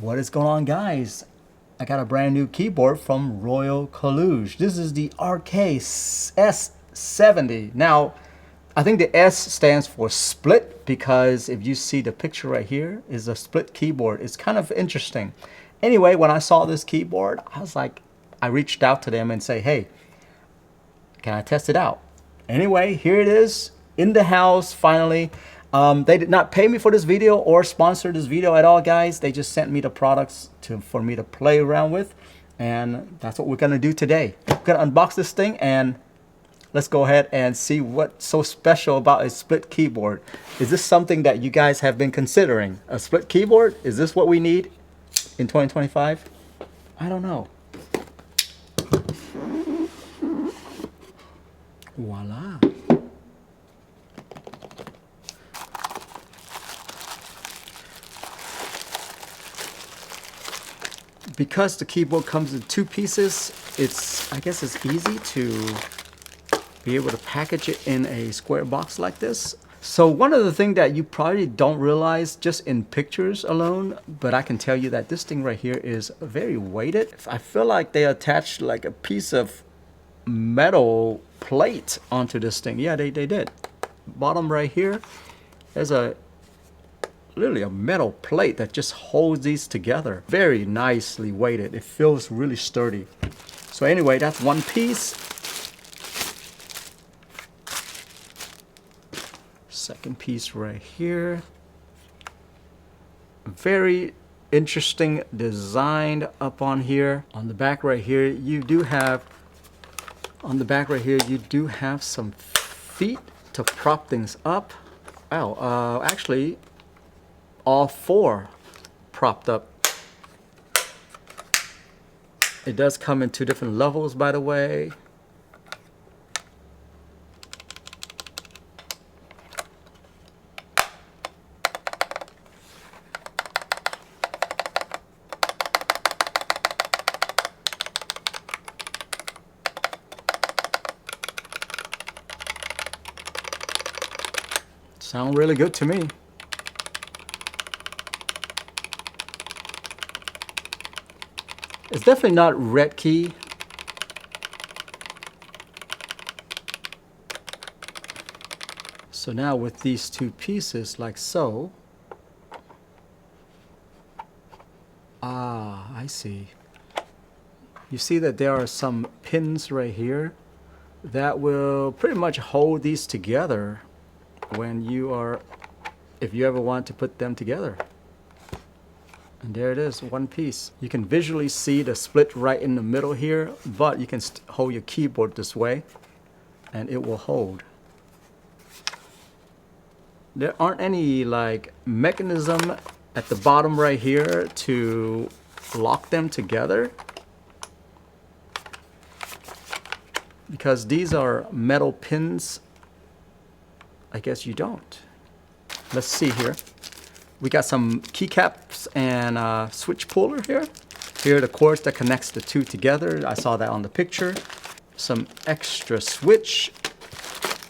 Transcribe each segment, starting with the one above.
What is going on, guys? I got a brand new keyboard from KLUDGE. This is the RKS70. Now, I think the S stands for split because if you see the picture right here is a split keyboard. It's kind of interesting. Anyway, when I saw this keyboard, I reached out to them and say, hey, can I test it out? Anyway, here it is in the house finally. They did not pay me for this video or sponsor this video at all, guys. They just sent me the products for me to play around with, and that's what we're gonna do today. We're gonna unbox this thing and let's go ahead and see what's so special about a split keyboard. Is this something that you guys have been considering? A split keyboard? Is this what we need in 2025? I don't know. Voila. Because the keyboard comes in two pieces, I guess it's easy to be able to package it in a square box like this. So one of the things that you probably don't realize just in pictures alone, but I can tell you that this thing right here is very weighted. I feel like they attached like a piece of metal plate onto this thing. Yeah, they did. Bottom right here, there's literally a metal plate that just holds these together. Very nicely weighted. It feels really sturdy. So anyway, that's one piece. Second piece right here. Very interesting design up on here. On the back right here, you do have some feet to prop things up. Wow, actually all four propped up. It does come in two different levels, by the way. Sound really good to me. It's definitely not red key. So now with these two pieces like so. Ah, I see. You see that there are some pins right here that will pretty much hold these together if you ever want to put them together. And there it is, one piece. You can visually see the split right in the middle here, but you can hold your keyboard this way and it will hold. There aren't any like mechanism at the bottom right here to lock them together, because these are metal pins. I guess you don't. Let's see here. We got some keycaps and a switch puller here. Here are the cords that connects the two together. I saw that on the picture. Some extra switch.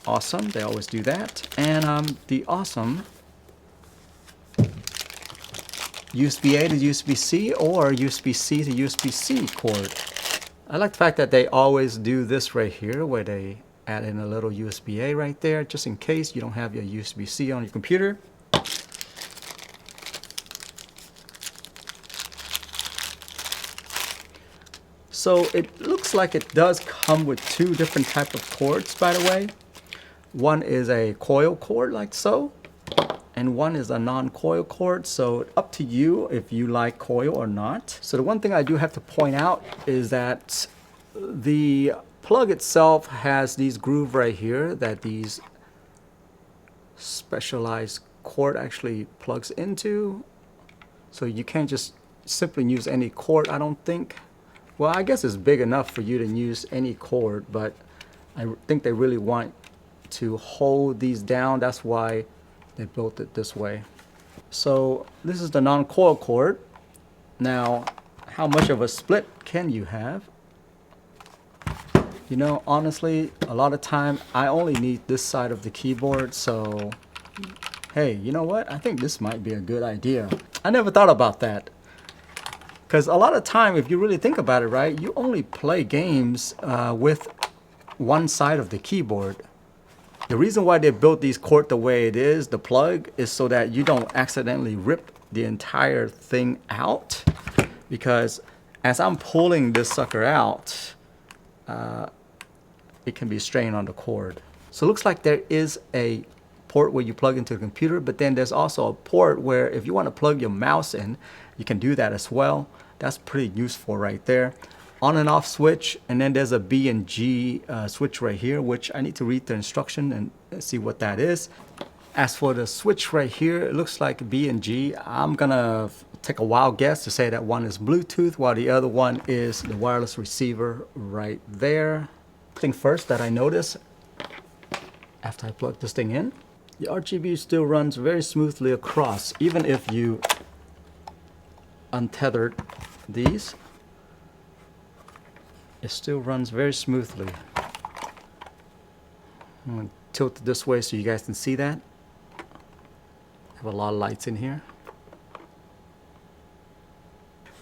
Awesome, they always do that. And the awesome USB-A to USB-C or USB-C to USB-C cord. I like the fact that they always do this right here where they add in a little USB-A right there just in case you don't have your USB-C on your computer. So it looks like it does come with two different types of cords, by the way. One is a coil cord like so, and one is a non-coil cord. So up to you if you like coil or not. So the one thing I do have to point out is that the plug itself has these grooves right here that these specialized cord actually plugs into. So you can't just simply use any cord, I don't think. Well, I guess it's big enough for you to use any cord, but I think they really want to hold these down. That's why they built it this way. So this is the non-coil cord. Now, how much of a split can you have? You know, honestly, a lot of time I only need this side of the keyboard, so hey, you know what? I think this might be a good idea. I never thought about that. Because a lot of time, if you really think about it, right, you only play games with one side of the keyboard. The reason why they built these cord the way it is, the plug, is so that you don't accidentally rip the entire thing out. Because as I'm pulling this sucker out, it can be strained on the cord. So it looks like there is a port where you plug into the computer, but then there's also a port where if you want to plug your mouse in, you can do that as well. That's pretty useful right there. On and off switch, and then there's a B and G switch right here, which I need to read the instruction and see what that is. As for the switch right here, it looks like B and G. I'm gonna take a wild guess to say that one is Bluetooth while the other one is the wireless receiver right there. Thing first that I notice after I plug this thing in, the RGB still runs very smoothly across, even if you untethered these. It still runs very smoothly. I'm going to tilt it this way so you guys can see that. I have a lot of lights in here.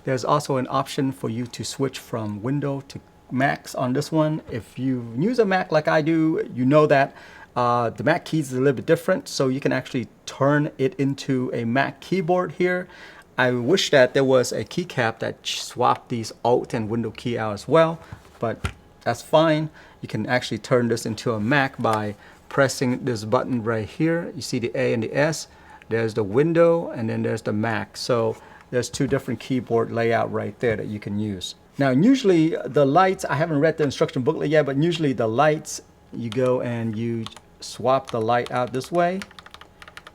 There's also an option for you to switch from Windows to Macs on this one. If you use a Mac like I do, you know that the Mac keys is a little bit different, so you can actually turn it into a Mac keyboard here. I wish that there was a keycap that swapped these Alt and Window key out as well, but that's fine. You can actually turn this into a Mac by pressing this button right here. You see the A and the S. There's the Window, and then there's the Mac. So there's two different keyboard layout right there that you can use. Now, usually the lights, I haven't read the instruction booklet yet, but usually the lights, you go and you swap the light out this way.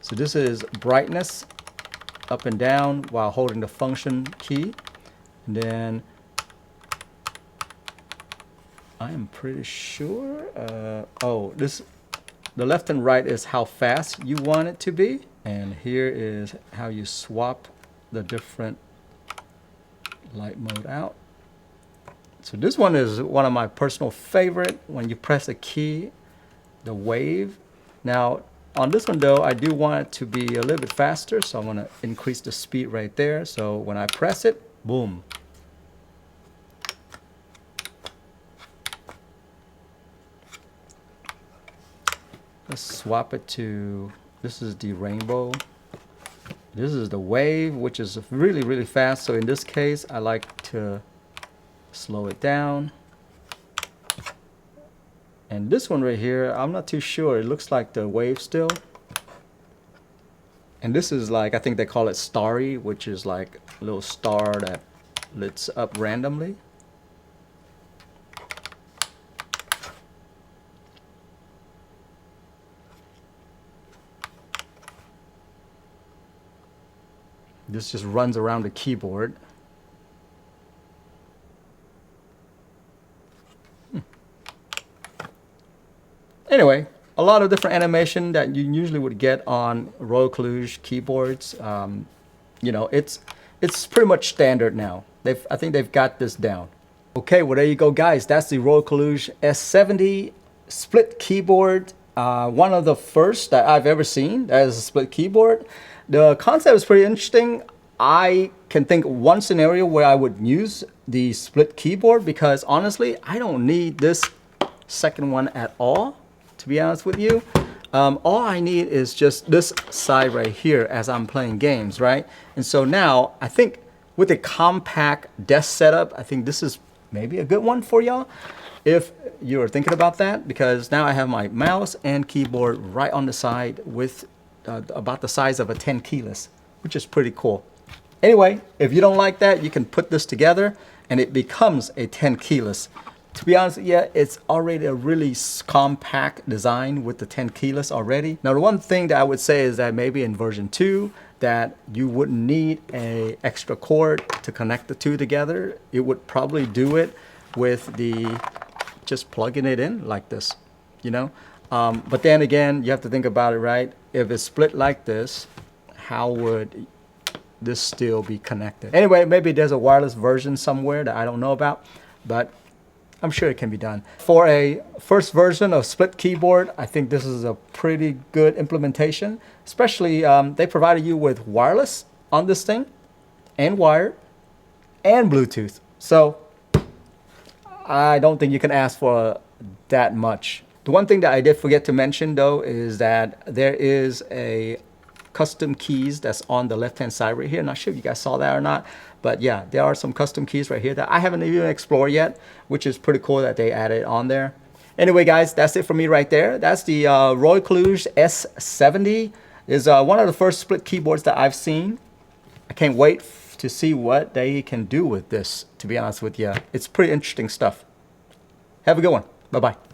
So this is brightness, up and down while holding the function key. And then I am pretty sure, the left and right is how fast you want it to be. And here is how you swap the different light mode out. So this one is one of my personal favorite. When you press a key, the wave. Now on this one though, I do want it to be a little bit faster, so I'm gonna increase the speed right there. So when I press it, boom. Let's swap it to, this is the rainbow. This is the wave, which is really, really fast. So in this case, I like to slow it down. And this one right here, I'm not too sure. It looks like the wave still. And this is like, I think they call it starry, which is like a little star that lights up randomly. This just runs around the keyboard. Anyway, a lot of different animation that you usually would get on Royal KLUDGE keyboards. You know, it's pretty much standard now. I think they've got this down. Okay, well there you go, guys. That's the Royal KLUDGE S70 split keyboard. One of the first that I've ever seen that is a split keyboard. The concept is pretty interesting. I can think one scenario where I would use the split keyboard because honestly, I don't need this second one at all, to be honest with you. All I need is just this side right here as I'm playing games, right? And so now I think with a compact desk setup, I think this is maybe a good one for y'all if you're thinking about that, because now I have my mouse and keyboard right on the side with about the size of a 10 keyless, which is pretty cool. Anyway, if you don't like that, you can put this together and it becomes a 10 keyless. To be honest, yeah, it's already a really compact design with the 10 keyless already. Now, the one thing that I would say is that maybe in version 2 that you wouldn't need an extra cord to connect the two together. It would probably do it with the just plugging it in like this, you know. But then again, you have to think about it, right? If it's split like this, how would this still be connected? Anyway, maybe there's a wireless version somewhere that I don't know about, but I'm sure it can be done. For a first version of split keyboard, I think this is a pretty good implementation, especially they provided you with wireless on this thing and wired. and Bluetooth. So I don't think you can ask for that much. The one thing that I did forget to mention though is that there is a custom keys that's on the left hand side right here. Not sure if you guys saw that or not, but yeah, there are some custom keys right here that I haven't even explored yet, which is pretty cool that they added on there. Anyway guys, that's it for me right there. That's the KLUDGE S70. Is one of the first split keyboards that I've seen. I can't wait to see what they can do with this, to be honest with you. It's pretty interesting stuff. Have a good one. Bye-bye.